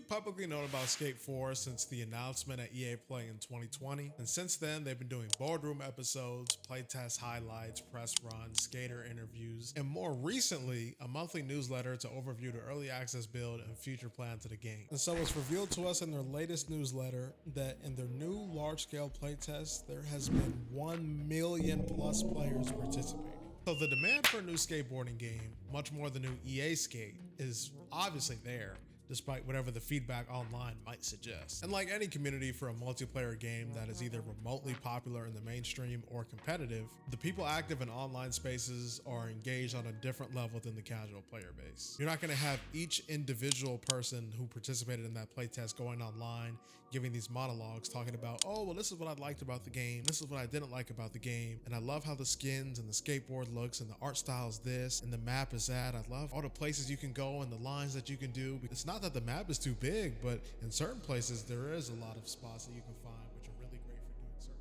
publicly known about Skate 4 since the announcement at EA Play in 2020, and since then they've been doing boardroom episodes, playtest highlights, press runs, skater interviews, and more recently, a monthly newsletter to overview the early access build and future plans of the game. And so it's revealed to us in their latest newsletter that in their new large-scale playtest, there has been 1 million plus players participating. So the demand for a new skateboarding game, much more the new EA Skate, is obviously there, despite whatever the feedback online might suggest. And like any community for a multiplayer game that is either remotely popular in the mainstream or competitive, the people active in online spaces are engaged on a different level than the casual player base. You're not going to have each individual person who participated in that playtest going online, giving these monologues talking about, oh, well, this is what I liked about the game, this is what I didn't like about the game, and I love how the skins and the skateboard looks and the art style is this and the map is that. I love all the places you can go and the lines that you can do. It's not that the map is too big, but in certain places there is a lot of spots that you can find which are really great for doing certain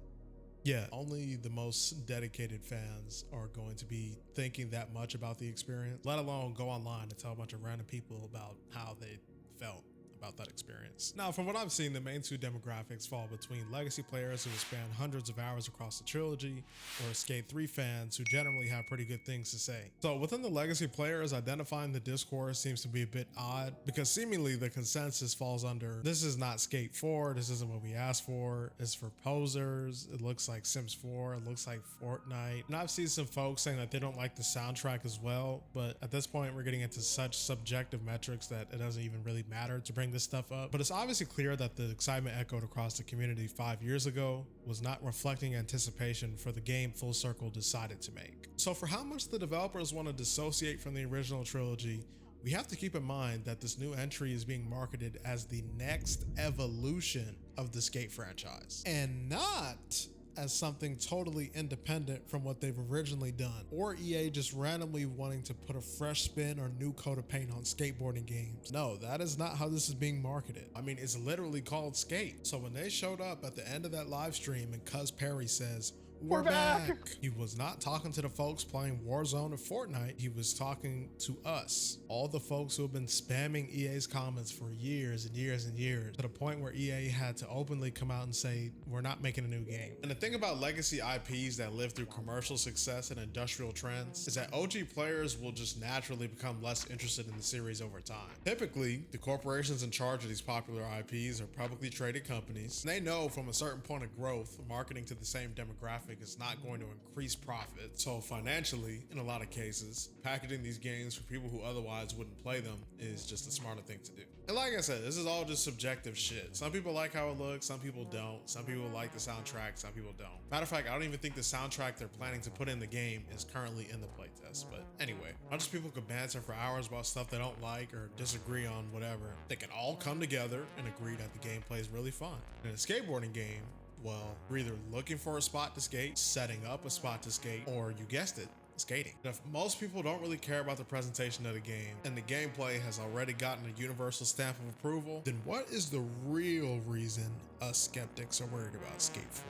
lines. Yeah, only the most dedicated fans are going to be thinking that much about the experience, let alone go online and tell a bunch of random people about how they felt about that experience. Now, from what I've seen, the main two demographics fall between legacy players who span hundreds of hours across the trilogy, or Skate 3 fans who generally have pretty good things to say. So within the legacy players, identifying the discourse seems to be a bit odd, because seemingly the consensus falls under, this is not Skate 4, this isn't what we asked for, it's for posers, it looks like Sims 4, it looks like Fortnite. And I've seen some folks saying that they don't like the soundtrack as well, but at this point we're getting into such subjective metrics that it doesn't even really matter to bring this stuff up. But it's obviously clear that the excitement echoed across the community 5 years ago was not reflecting anticipation for the game Full Circle decided to make. So for how much the developers want to dissociate from the original trilogy, we have to keep in mind that this new entry is being marketed as the next evolution of the Skate franchise, and not as something totally independent from what they've originally done, or EA just randomly wanting to put a fresh spin or new coat of paint on skateboarding games. No, that is not how this is being marketed. I mean, it's literally called Skate. So when they showed up at the end of that live stream and Cuz Perry says, "We're back," he was not talking to the folks playing Warzone or Fortnite. He was talking to us, all the folks who have been spamming EA's comments for years and years and years, to the point where EA had to openly come out and say, we're not making a new game. And the thing about legacy IPs that live through commercial success and industrial trends is that OG players will just naturally become less interested in the series over time. Typically, the corporations in charge of these popular IPs are publicly traded companies, and they know from a certain point of growth, marketing to the same demographic is not going to increase profit. So financially, in a lot of cases, packaging these games for people who otherwise wouldn't play them is just a smarter thing to do. And like I said, this is all just subjective shit. Some people like how it looks, some people don't. Some people like the soundtrack, some people don't. Matter of fact, I don't even think the soundtrack they're planning to put in the game is currently in the playtest. But anyway, a bunch of people could banter for hours about stuff they don't like or disagree on, whatever. They can all come together and agree that the gameplay is really fun. In a skateboarding game, well, we're either looking for a spot to skate, setting up a spot to skate, or you guessed it, skating. And if most people don't really care about the presentation of the game and the gameplay has already gotten a universal stamp of approval, then what is the real reason us skeptics are worried about Skate 4?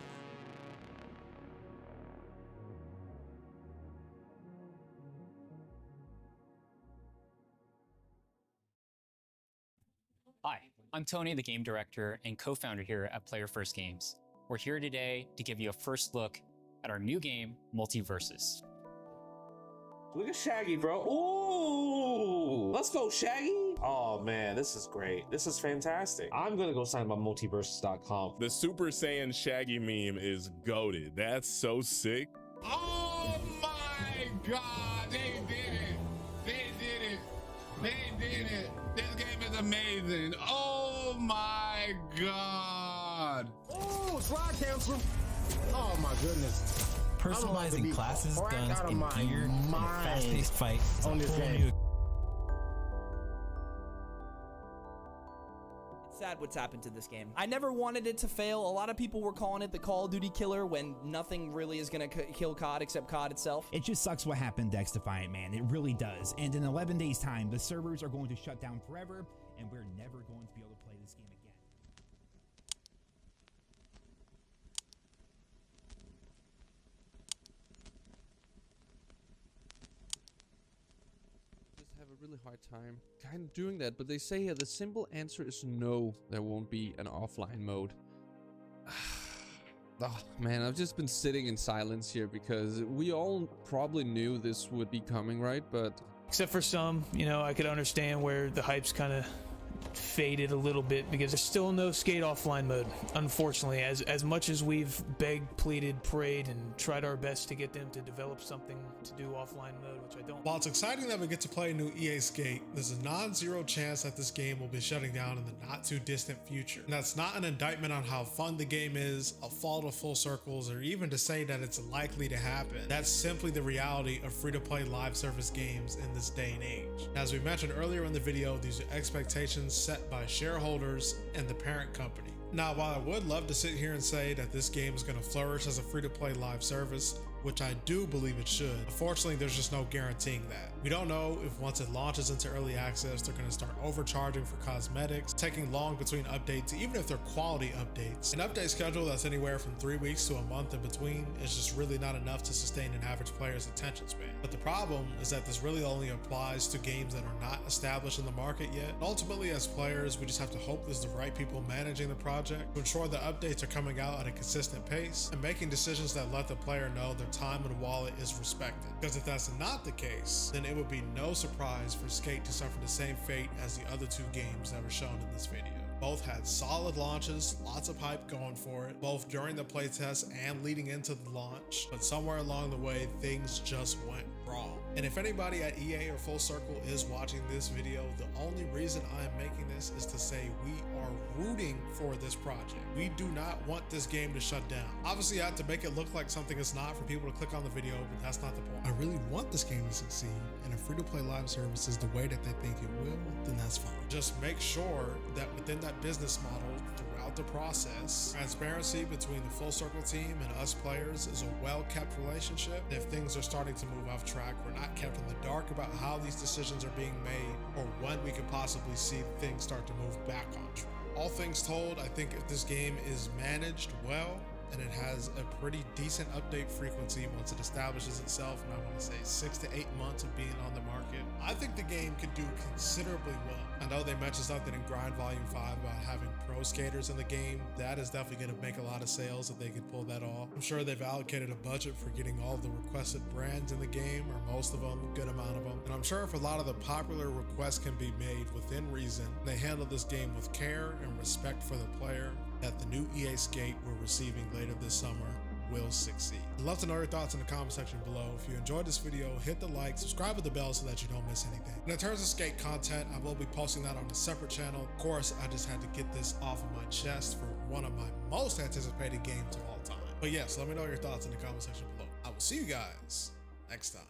Hi, I'm Tony, the game director and co-founder here at Player First Games. We're here today to give you a first look at our new game, Multiversus. Look at Shaggy, bro. Ooh, let's go, Shaggy. Oh man, this is great. This is fantastic. I'm gonna go sign up on multiversus.com. The Super Saiyan Shaggy meme is goated. That's so sick. Oh my God, they did it. They did it. They did it. This game is amazing. Oh my God. Oh, slide cancel. Oh my goodness. Personalizing classes, guns, and gear in a fast-paced fight on this game. It's sad what's happened to this game. I never wanted it to fail. A lot of people were calling it the Call of Duty killer when nothing really is going to kill COD except COD itself. It just sucks what happened to XDefiant, man. It really does. And in 11 days' time, the servers are going to shut down forever, and we're never going to be able to play this game again. Just have a really hard time kind of doing that. But they say here the simple answer is no, there won't be an offline mode. Oh man, I've just been sitting in silence here because we all probably knew this would be coming, right? But except for some, you know, I could understand where the hype's kind of faded a little bit because there's still no skate offline mode, unfortunately. As much as we've begged, pleaded, prayed, and tried our best to get them to develop something to do offline mode, which I don't. While it's exciting that we get to play a new EA Skate, there's a non-zero chance that this game will be shutting down in the not too distant future. And that's not an indictment on how fun the game is, a fault of Full Circles, or even to say that it's likely to happen. That's simply the reality of free-to-play live service games in this day and age. As we mentioned earlier in the video, these are expectations set by shareholders and the parent company. Now, while I would love to sit here and say that this game is going to flourish as a free-to-play live service, which I do believe it should, unfortunately there's just no guaranteeing that. We don't know if once it launches into early access, they're going to start overcharging for cosmetics, taking long between updates, even if they're quality updates. An update schedule that's anywhere from 3 weeks to a month in between is just really not enough to sustain an average player's attention span. But the problem is that this really only applies to games that are not established in the market yet. And ultimately, as players, we just have to hope there's the right people managing the project to ensure the updates are coming out at a consistent pace and making decisions that let the player know their time and wallet is respected. Because if that's not the case, then it would be no surprise for Skate to suffer the same fate as the other two games that were shown in this video. Both had solid launches, lots of hype going for it, both during the playtest and leading into the launch, but somewhere along the way, things just went wrong. And if anybody at EA or Full Circle is watching this video, the only reason I am making this is to say we are rooting for this project. We do not want this game to shut down. Obviously, I have to make it look like something it's not for people to click on the video, but that's not the point. I really want this game to succeed, and if free-to-play live service is the way that they think it will, then that's fine. Just make sure that within that business model, throughout the process, transparency between the Full Circle team and us players is a well-kept relationship. If things are starting to move off track, we're not kept in the dark about how these decisions are being made or when we could possibly see things start to move back on track. All things told, I think if this game is managed well, and it has a pretty decent update frequency once it establishes itself, and I want to say 6 to 8 months of being on the market, I think the game could do considerably well. I know they mentioned something in Grind Volume 5 about having pro skaters in the game. That is definitely going to make a lot of sales if they can pull that off. I'm sure they've allocated a budget for getting all the requested brands in the game, or most of them, a good amount of them. And I'm sure if a lot of the popular requests can be made within reason, they handle this game with care and respect for the player, that the new EA Skate we're receiving later this summer will succeed. I'd love to know your thoughts in the comment section below. If you enjoyed this video, hit the like, subscribe with the bell so that you don't miss anything. And in terms of Skate content, I will be posting that on a separate channel. Of course, I just had to get this off of my chest for one of my most anticipated games of all time. But yes, let me know your thoughts in the comment section below. I will see you guys next time.